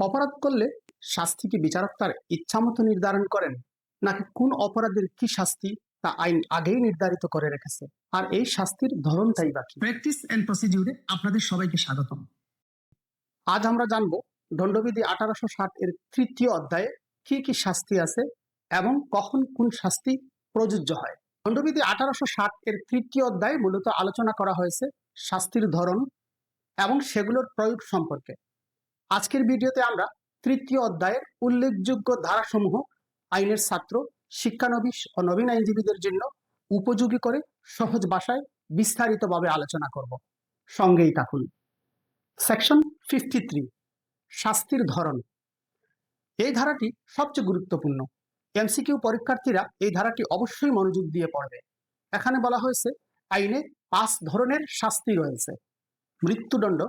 অপরাধ করলে শাস্তি কি বিচারক তার ইচ্ছামতো নির্ধারণ করেন, নাকি কোন অপরাধের কি শাস্তি তা আইন আগেই নির্ধারিত করে রেখেছে? আর এই শাস্তির ধরনটাই বাকি। প্র্যাকটিস এন্ড প্রসিডিউরে আপনাদের সবাইকে স্বাগতম। আজ আমরা জানব দণ্ডবিধি 1860 এর তৃতীয় অধ্যায়ে কি কি শাস্তি আছে এবং কখন কোন শাস্তি প্রযোজ্য হয়। দণ্ডবিধি 1860 এর তৃতীয় অধ্যায়ে মূলত আলোচনা করা হয়েছে শাস্তির ধরন এবং সেগুলোর প্রয়োগ সম্পর্কে। আজকের ভিডিওতে আমরা তৃতীয় অধ্যায়ের উল্লেখযোগ্য ধারাসমূহ আইনের ছাত্র, শিক্ষানবিশ ও নবীন আইনজীবীদের জন্য উপযোগী করে সহজ ভাষায় বিস্তারিতভাবে আলোচনা করব। সঙ্গেই থাকুন। সেকশন 53, শাস্তির ধরন। এই ধারাটি সবচেয়ে গুরুত্বপূর্ণ। এমসিকিউ পরীক্ষার্থীরা এই ধারাটি অবশ্যই মনোযোগ দিয়ে পড়বে। এখানে বলা হয়েছে আইনে 5 ধরনের শাস্তি রয়েছে: মৃত্যুদণ্ড,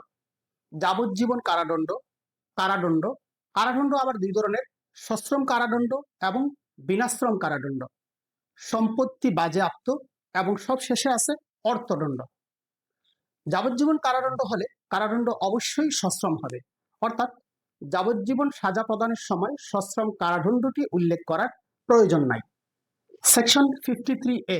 যাবজ্জীবন কারাদণ্ড, কারাদণ্ড, কারাদণ্ড আবার 2 ধরনের: সশ্রম কারাদণ্ড এবং বিনাশ্রম কারাদণ্ড, সম্পত্তি বাজেয়াপ্ত এবং সব শেষে আছে অর্থদণ্ড। যাবজ্জীবন কারাদণ্ড হলে কারাদণ্ড অবশ্যই সশ্রম হবে, অর্থাৎ যাবজ্জীবন সাজা প্রদানের সময় সশ্রম কারাদণ্ডটি উল্লেখ করার প্রয়োজন নাই। সেকশন 53A,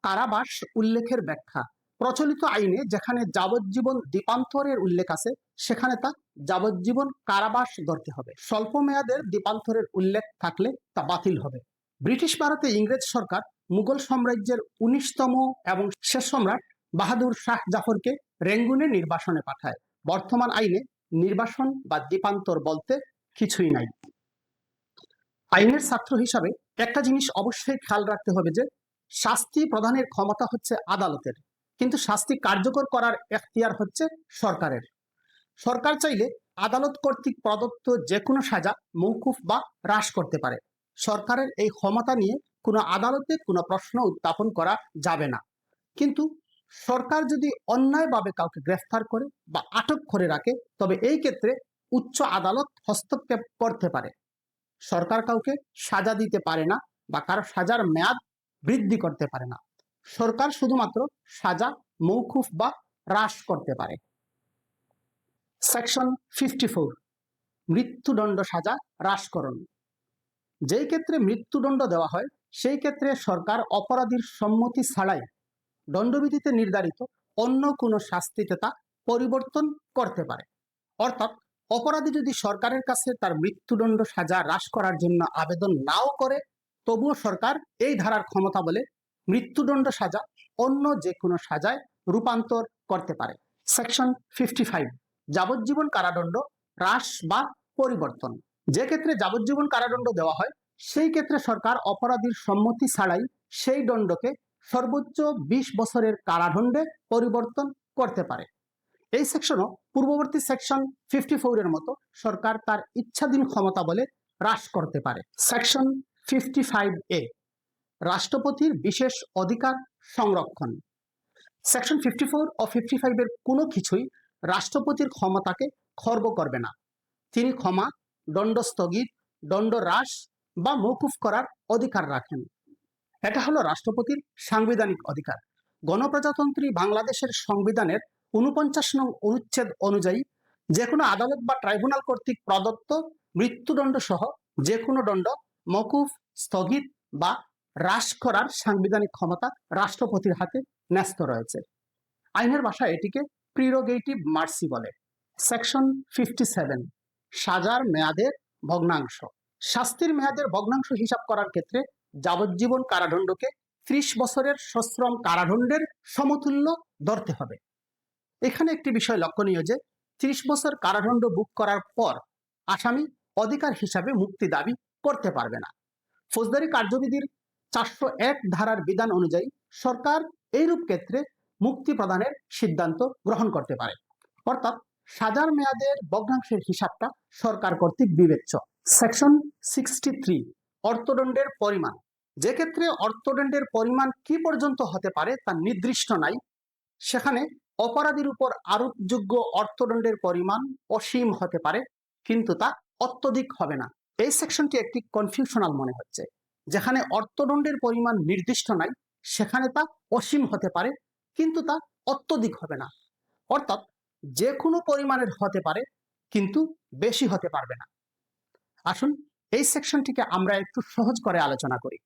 কারাবাস উল্লেখের ব্যাখ্যা। প্রচলিত আইনে যেখানে যাবজ্জীবন দ্বীপান্তরের উল্লেখ আছে সেখানে তা যাবজ্জীবন কারাবাস ধরতে হবে। স্বল্প মেয়াদের দ্বীপান্তরের উল্লেখ থাকলে তা বাতিল হবে। ব্রিটিশ ভারতে ইংরেজ সরকার মুঘল সাম্রাজ্যের 19তম এবং শেষ সম্রাট বাহাদুর শাহ জাফরকে রেঙ্গুনে নির্বাসনে পাঠায়। বর্তমান আইনে নির্বাসন বা দ্বীপান্তর বলতে কিছুই নাই। আইনের ছাত্র হিসাবে একটা জিনিস অবশ্যই খেয়াল রাখতে হবে যে শাস্তি প্রদানের ক্ষমতা হচ্ছে আদালতের, কিন্তু শাস্তি কার্যকর করার এখতিয়ার হচ্ছে সরকারের। সরকার চাইলে আদালত কর্তৃক প্রদত্ত যে কোনো সাজা মৌকুফ বা হ্রাস করতে পারে। সরকারের এই ক্ষমতা নিয়ে কোনো আদালতে কোনো প্রশ্ন উত্থাপন করা যাবে না। কিন্তু সরকার যদি অন্যায়ভাবে কাউকে গ্রেফতার করে বা আটক করে রাখে তবে এই ক্ষেত্রে উচ্চ আদালত হস্তক্ষেপ করতে পারে। সরকার কাউকে সাজা দিতে পারে না বা কারো সাজার মেয়াদ বৃদ্ধি করতে পারে না। সরকার শুধুমাত্র সাজা মৌকুফ বা হ্রাস করতে পারে। সেকশন 54, মৃত্যুদণ্ড সাজা হ্রাসকরণ। যেই ক্ষেত্রে মৃত্যুদণ্ড দেওয়া হয় সেই ক্ষেত্রে সরকার অপরাধীর সম্মতি ছাড়াই দণ্ডবিধিতে নির্ধারিত অন্য কোনো শাস্তিতে তা পরিবর্তন করতে পারে। অর্থাৎ অপরাধী যদি সরকারের কাছে তার মৃত্যুদণ্ড সাজা হ্রাস করার জন্য আবেদন নাও করে তবুও সরকার এই ধারার ক্ষমতা বলে মৃত্যুদণ্ড সাজা অন্য যে কোনো সাজায় রূপান্তর করতে পারে। সেকশন 55, যাবজ্জীবন কারাদণ্ড হ্রাস বা পরিবর্তন। যে ক্ষেত্রে যাবজ্জীবন কারাদণ্ড দেওয়া হয় সেই ক্ষেত্রে সরকার অপরাধীর সম্মতি ছাড়াই সেই দণ্ডকে সর্বোচ্চ 20 বছরের কারাদণ্ডে পরিবর্তন করতে পারে। এই সেকশনও পূর্ববর্তী সেকশন 54 এর মতো সরকার তার ইচ্ছাধীন ক্ষমতা বলে হ্রাস করতে পারে। সেকশন 55A, রাষ্ট্রপতির বিশেষ অধিকার সংরক্ষণ। সেকশন 54 ও 55 এর কোনো কিছুই রাষ্ট্রপতির ক্ষমতাকে খর্ব করবে না। তিনি ক্ষমা, দণ্ড স্থগিত, দণ্ড হ্রাস বা মৌকুফ করার অধিকার রাখেন। এটা হলো রাষ্ট্রপতির সাংবিধানিক অধিকার। গণপ্রজাতন্ত্রী বাংলাদেশের সংবিধানের 49 নং অনুচ্ছেদ অনুযায়ী যে কোনো আদালত বা ট্রাইব্যুনাল কর্তৃক প্রদত্ত মৃত্যুদণ্ড সহ যে কোনো দণ্ড মৌকুফ, স্থগিত বা হ্রাস করার সাংবিধানিক ক্ষমতা রাষ্ট্রপতির হাতে ন্যস্ত রয়েছে। আইনের ভাষায় এটিকে প্রিরোগেটিভ মার্সি বলে। সেকশন 57, সাজার মেয়াদের ভগ্নাংশ। শাস্তির মেয়াদের ভগ্নাংশ হিসাব করার ক্ষেত্রে যাবজ্জীবন কারাদণ্ডকে 30 বছরের সশ্রম কারাদণ্ডের সমতুল্য ধরতে হবে। এখানে একটি বিষয় লক্ষণীয় যে 30 বছর কারাদণ্ড ভোগ করার পর আসামি অধিকার হিসাবে মুক্তি দাবি করতে পারবে না। ফৌজদারি কার্যবিধির 401 ধারার বিধান অনুযায়ী সরকার এইরূপ ক্ষেত্রে মুক্তি প্রদানের সিদ্ধান্ত গ্রহণ করতে পারে, অর্থাৎ সাজার মেয়াদের ভগ্নাংশের হিসাবটা সরকার কর্তৃক বিবেচ্য। সেকশন 63, অর্থদণ্ডের পরিমাণ। যে ক্ষেত্রে অর্থদণ্ডের পরিমাণ কি পর্যন্ত হতে পারে তা নির্দিষ্ট নাই, সেখানে অপরাধীর উপর আরোপযোগ্য অর্থদণ্ডের পরিমাণ অসীম হতে পারে, কিন্তু তা অত্যধিক হবে না। এই সেকশনটি একটি কনফিউশনাল মনে হচ্ছে। যেখানে অর্থদণ্ডের পরিমাণ নির্দিষ্ট নাই সেখানে তা অসীম হতে পারে, কিন্তু তা অত্যধিক হবে না। অর্থাৎ যে কোনো পরিমাণের হতে পারে, কিন্তু বেশি হতে পারবে না। আসুন এই সেকশনটিকে আমরা একটু সহজ করে আলোচনা করি।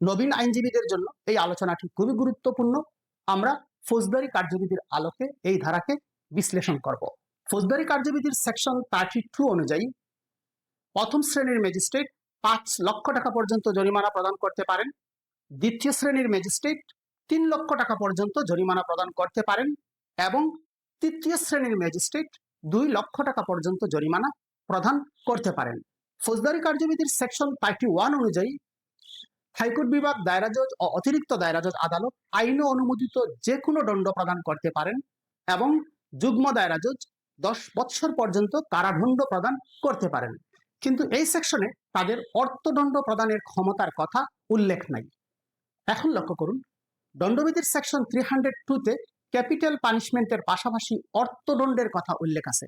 নবীন আইনজীবীদের জন্য এই আলোচনাটি খুবই গুরুত্বপূর্ণ। আমরা ফৌজদারি কার্যবিধির আলোকে এই ধারাকে বিশ্লেষণ করব। ফৌজদারি কার্যবিধির সেকশন 32 অনুযায়ী প্রথম শ্রেণীর ম্যাজিস্ট্রেট 5 লক্ষ টাকা পর্যন্ত জরিমানা প্রদান করতে পারেন। দ্বিতীয় শ্রেণীর ম্যাজিস্ট্রেট 3 লক্ষ টাকা পর্যন্ত জরিমানা প্রদান করতে পারেন এবং তৃতীয় শ্রেণীর ম্যাজিস্ট্রেট 2 লক্ষ টাকা পর্যন্ত জরিমানা প্রদান করতে পারেন। ফৌজদারি কার্যবিধির সেকশন 31 অনুযায়ী হাইকোর্ট বিভাগ, দায়রা জজ ও অতিরিক্ত দায়রা জজ আদালত আইনে অনুমোদিত যে কোনো দণ্ড প্রদান করতে পারেন এবং যুগ্ম দায়রা জজ 10 বছর পর্যন্ত কারাদণ্ড প্রদান করতে পারেন। কিন্তু এই সেকশনে তাদের অর্থদণ্ড প্রদানের ক্ষমতার কথা উল্লেখ নাই। এখন লক্ষ্য করুন, দণ্ডবিধির সেকশন 302-তে ক্যাপিটাল পানিশমেন্টের পাশাপাশি অর্থদণ্ডের কথা উল্লেখ আছে,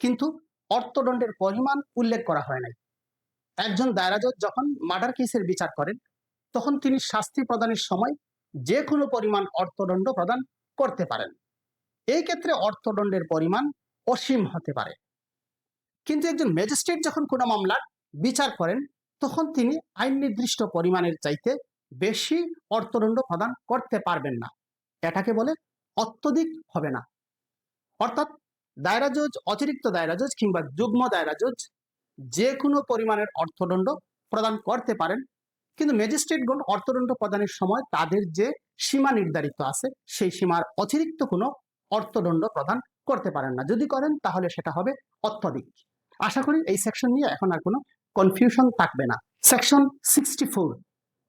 কিন্তু অর্থদণ্ডের পরিমাণ উল্লেখ করা হয় নাই। একজন দায়রা জজ যখন মার্ডার কেসের বিচার করেন তখন তিনি শাস্তি প্রদানের সময় যে কোনো পরিমাণ অর্থদণ্ড প্রদান করতে পারেন। এই ক্ষেত্রে অর্থদণ্ডের পরিমাণ অসীম হতে পারে। কিন্তু একজন ম্যাজিস্ট্রেট যখন কোনো মামলার বিচার করেন তখন তিনি আইন নির্দিষ্ট পরিমাণের চাইতে বেশি অর্থদণ্ড প্রদান করতে পারবেন না। এটাকে বলে অত্যধিক হবে না। অর্থাৎ দায়রা জজ, অতিরিক্ত দায়রা জজ কিংবা যুগ্ম দায়রা জজ যে কোনো পরিমাণের অর্থদণ্ড প্রদান করতে পারেন, কিন্তু ম্যাজিস্ট্রেটগণ অর্থদণ্ড প্রদানের সময় তাদের যে সীমা নির্ধারিত আছে সেই সীমার অতিরিক্ত কোনো অর্থদণ্ড প্রদান করতে পারেন না। যদি করেন তাহলে সেটা হবে অত্যধিক। আশা করি এই সেকশন নিয়ে এখন আর কোনো কনফিউশন থাকবে না। সেকশন 64,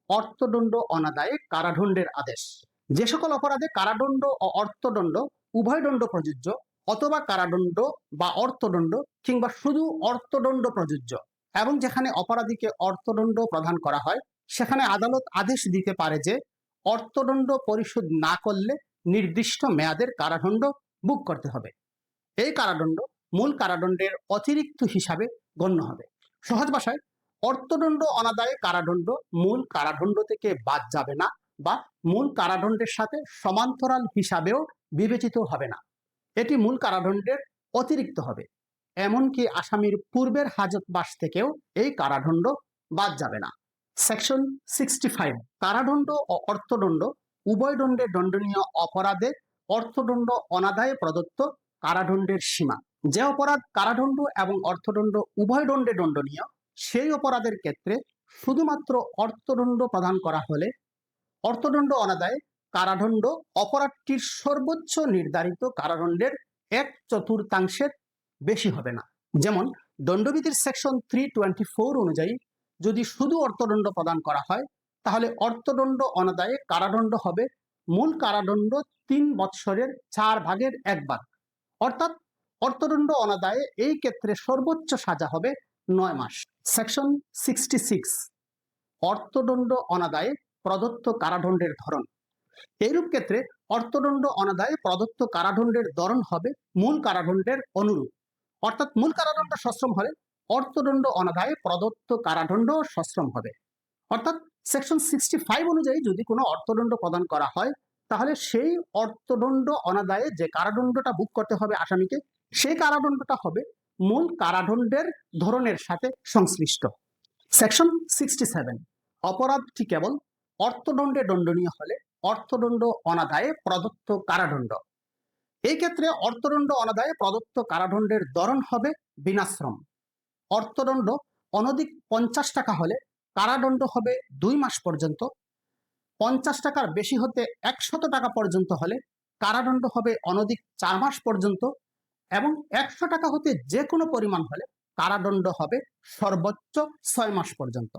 অর্থদণ্ড অনাদায়ে কারাদণ্ডের আদেশ। যে সকল অপরাধে কারাদণ্ড ও অর্থদণ্ড উভয় দণ্ড প্রযোজ্য অথবা কারাদণ্ড বা অর্থদণ্ড কিংবা শুধু অর্থদণ্ড প্রযোজ্য এবং যেখানে অপরাধীকে অর্থদণ্ড প্রদান করা হয় সেখানে আদালত আদেশ দিতে পারে যে অর্থদণ্ড পরিশোধ না করলে নির্দিষ্ট মেয়াদের কারাদণ্ড ভোগ করতে হবে। এই কারাদণ্ড মূল কারাদণ্ডের অতিরিক্ত হিসাবে গণ্য হবে। সহজ ভাষায়, অর্থদণ্ড অনাদায়ে কারাদণ্ড মূল কারাদণ্ড থেকে বাদ যাবে না বা মূল কারাদণ্ডের সাথে সমান্তরাল হিসাবেও বিবেচিত হবে না। এটি মূল কারাদণ্ডের অতিরিক্ত হবে। এমনকি আসামির পূর্বের হাজতবাস থেকেও এই কারাদণ্ড বাদ যাবে না। সেকশন 65, কারাদণ্ড ও অর্থদণ্ড উভয় দণ্ডে দণ্ডনীয় অপরাধে অর্থদণ্ড অনাদায়ে প্রদত্ত কারাদণ্ডের সীমা। যে অপরাধ কারাদণ্ড এবং অর্থদণ্ড উভয় দণ্ডে দণ্ডনীয় সেই অপরাধের ক্ষেত্রে শুধুমাত্র অর্থদণ্ড প্রদান করা হলে অর্থদণ্ড অনাদায়ে কারাদণ্ড অপরাধটির সর্বোচ্চ নির্ধারিত কারাদণ্ডের 1/4 বেশি হবে না। যেমন দণ্ডবিধির সেকশন 324 অনুযায়ী যদি শুধু অর্থদণ্ড প্রদান করা হয় তাহলে অর্থদণ্ড অনাদায়ে কারাদণ্ড হবে মূল কারাদণ্ড 3 বৎসরের 4/1 অর্থাৎ অর্থদণ্ড অনাদায়ে এই ক্ষেত্রে সর্বোচ্চ সাজা হবে 9 মাস। সেকশন 66, অর্থদণ্ড অনাদায়ে প্রদত্ত কারাদণ্ডের ধরন। এইরূপ ক্ষেত্রে অর্থদণ্ড অনাদায়ে প্রদত্ত কারাদণ্ডের ধরন হবে মূল কারাদণ্ডের অনুরূপ। অর্থাৎ মূল কারাদণ্ড সশ্রম হলে অর্থদণ্ড অনাদায়ে প্রদত্ত কারাদণ্ড সশ্রম হবে। অর্থাৎ সেকশন 65 অনুযায়ী যদি কোনো অর্থদণ্ড প্রদান করা হয় তাহলে সেই অর্থদণ্ড অনাদায়ে যে কারাদণ্ডটা ভোগ করতে হবে আসামিকে সেই কারাদণ্ডটা হবে মূল কারাদণ্ডের ধরনের সাথে সংশ্লিষ্ট। সেকশন 67, অপরাধটি কেবল অর্থদণ্ডে দণ্ডনীয় হলে অর্থদণ্ড অনাদায়ে প্রদত্ত কারাদণ্ড। এই ক্ষেত্রে অর্থদণ্ড অনাদায়ে প্রদত্ত কারাদণ্ডের ধরন হবে বিনাশ্রম। অর্থদণ্ড অনধিক 50 টাকা হলে কারাদণ্ড হবে 2 মাস পর্যন্ত। 50 টাকার বেশি হতে 100 টাকা পর্যন্ত হলে কারাদণ্ড হবে অনধিক 4 মাস পর্যন্ত এবং 100 টাকা হতে যে কোনো পরিমাণ হলে কারাদণ্ড হবে সর্বোচ্চ 6 মাস পর্যন্ত।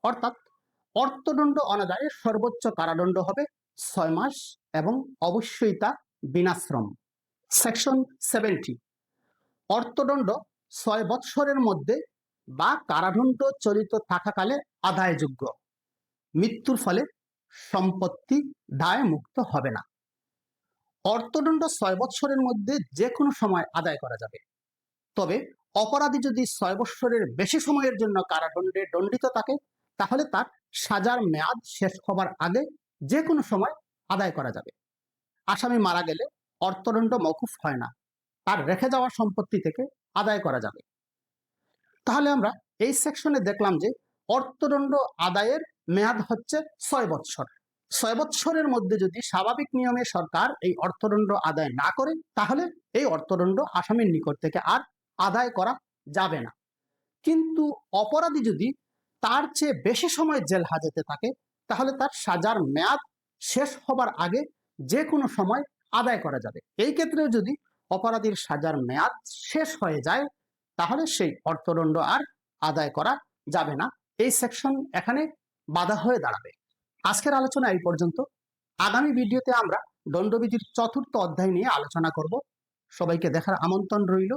অর্থাৎ অর্থদণ্ড অনাদায়ে সর্বোচ্চ কারাদণ্ড হবে 6 মাস এবং অবশ্যই তা বিনাশ্রম। সেকশন 70, অর্থদণ্ড 6 বৎসরের মধ্যে বা কারাদণ্ড চলিত থাকাকালে আদায়যোগ্য। মৃত্যুর ফলে সম্পত্তি দায় মুক্ত হবে না। অর্থদণ্ড 6 বৎসরের মধ্যে যে কোনো সময় আদায় করা যাবে, তবে অপরাধী যদি 6 বৎসরের বেশি সময়ের জন্য কারাদণ্ডে দণ্ডিত থাকে তাহলে তার সাজার মেয়াদ শেষ হবার আগে যে কোনো সময় আদায় করা যাবে। আসামি মারা গেলে অর্থদণ্ড মওকুফ হয় না, তার রেখে যাওয়া সম্পত্তি থেকে আদায় করা যাবে। তাহলে আমরা এই সেকশনে দেখলাম যে অর্থদণ্ড আদায়ের মেয়াদ হচ্ছে 6 বৎসর। 6 বৎসরের মধ্যে যদি স্বাভাবিক নিয়মে সরকার এই অর্থদণ্ড আদায় না করে, তাহলে এই অর্থদণ্ড আসামির নিকট থেকে আর আদায় করা যাবে না। কিন্তু অপরাধী যদি তার চেয়ে বেশি সময় জেল হাজতে থাকে, তাহলে তার সাজার মেয়াদ শেষ হবার আগে যে কোনো সময় আদায় করা যাবে। এই ক্ষেত্রে যদি অপরাধীর সাজার মেয়াদ শেষ হয়ে যায়, তাহলে সেই অর্থদণ্ড আর আদায় করা যাবে না। এই সেকশন এখানে বাধা হয়ে দাঁড়াবে। আজকের আলোচনা এই পর্যন্ত। আগামী ভিডিওতে আমরা দণ্ডবিধির 4র্থ অধ্যায় নিয়ে আলোচনা করব। সবাইকে দেখার আমন্ত্রণ রইল।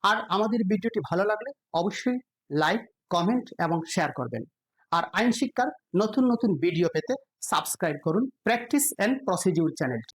আর আমাদের ভিডিওটি ভালো লাগলে অবশ্যই লাইক, কমেন্ট এবং শেয়ার করবেন। আর আইন শিক্ষার নতুন নতুন ভিডিও পেতে সাবস্ক্রাইব করুন প্র্যাকটিস এন্ড প্রসিডিউর চ্যানেলটি।